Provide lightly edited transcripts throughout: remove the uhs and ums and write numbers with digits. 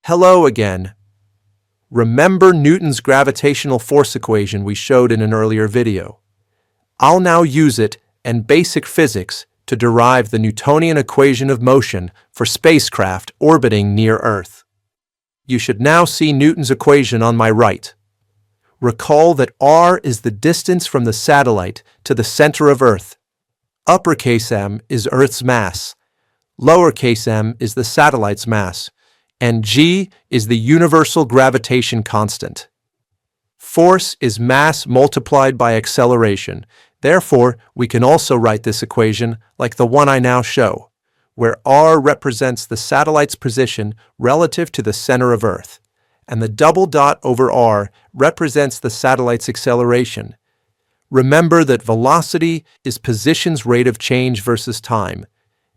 Hello again. Remember Newton's gravitational force equation we showed in an earlier video? I'll now use it and basic physics to derive the Newtonian equation of motion for spacecraft orbiting near Earth. You should now see Newton's equation on my right. Recall that r is the distance from the satellite to the center of Earth. Uppercase m is Earth's mass, lowercase m is the satellite's mass, and g is the universal gravitation constant. Force is mass multiplied by acceleration. Therefore, we can also write this equation like the one I now show, where r represents the satellite's position relative to the center of Earth, and the double dot over r represents the satellite's acceleration. Remember that velocity is position's rate of change versus time,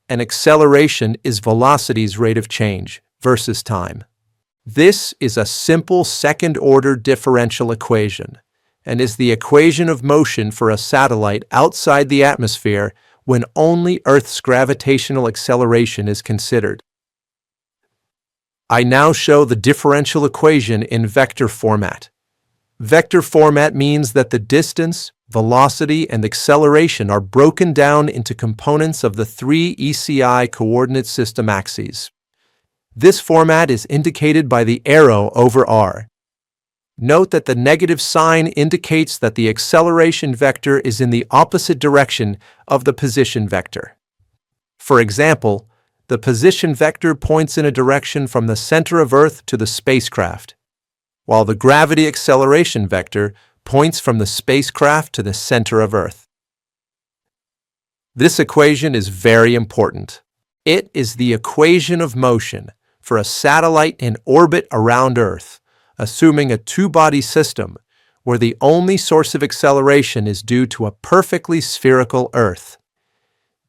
and acceleration is velocity's rate of change versus time. This is a simple second-order differential equation, and is the equation of motion for a satellite outside the atmosphere when only Earth's gravitational acceleration is considered. I now show the differential equation in vector format. Vector format means that the distance, velocity, and acceleration are broken down into components of the three ECI coordinate system axes. This format is indicated by the arrow over r. Note that the negative sign indicates that the acceleration vector is in the opposite direction of the position vector. For example, the position vector points in a direction from the center of Earth to the spacecraft, while the gravity acceleration vector points from the spacecraft to the center of Earth. This equation is very important. It is the equation of motion for a satellite in orbit around Earth, assuming a two-body system where the only source of acceleration is due to a perfectly spherical Earth.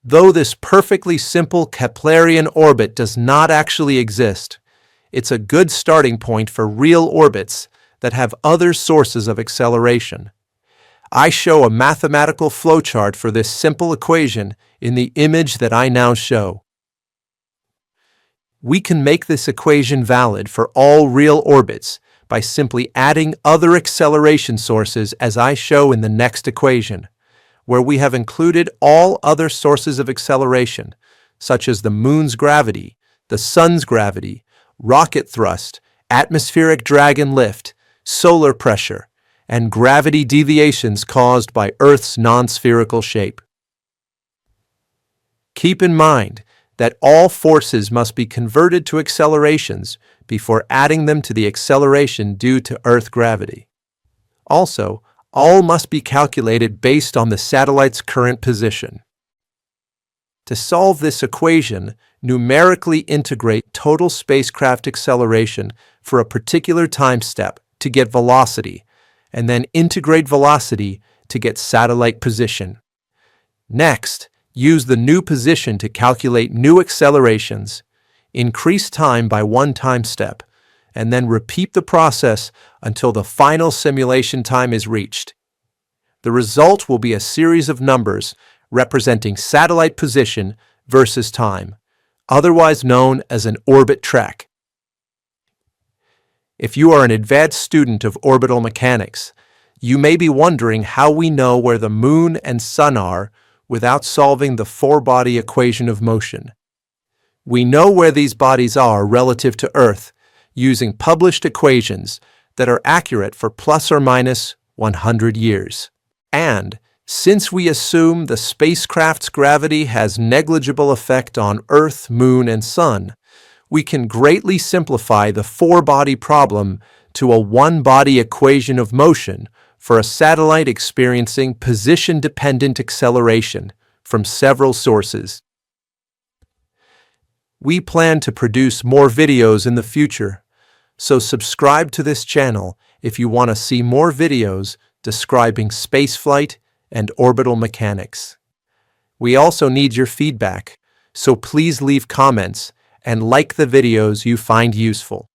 Though this perfectly simple Keplerian orbit does not actually exist, it's a good starting point for real orbits that have other sources of acceleration. I show a mathematical flowchart for this simple equation in the image that I now show. We can make this equation valid for all real orbits by simply adding other acceleration sources as I show in the next equation, where we have included all other sources of acceleration, such as the Moon's gravity, the Sun's gravity, rocket thrust, atmospheric drag and lift, solar pressure, and gravity deviations caused by Earth's non-spherical shape. Keep in mind that all forces must be converted to accelerations before adding them to the acceleration due to Earth gravity. Also, all must be calculated based on the satellite's current position. To solve this equation, numerically integrate total spacecraft acceleration for a particular time step to get velocity, and then integrate velocity to get satellite position. Next, use the new position to calculate new accelerations, increase time by one time step, and then repeat the process until the final simulation time is reached. The result will be a series of numbers representing satellite position versus time, otherwise known as an orbit track. If you are an advanced student of orbital mechanics, you may be wondering how we know where the Moon and Sun are without solving the four-body equation of motion. We know where these bodies are relative to Earth using published equations that are accurate for plus or minus 100 years. And since we assume the spacecraft's gravity has negligible effect on Earth, Moon, and Sun, we can greatly simplify the four-body problem to a one-body equation of motion for a satellite experiencing position-dependent acceleration from several sources. We plan to produce more videos in the future, so subscribe to this channel if you want to see more videos describing spaceflight and orbital mechanics. We also need your feedback, so please leave comments and like the videos you find useful.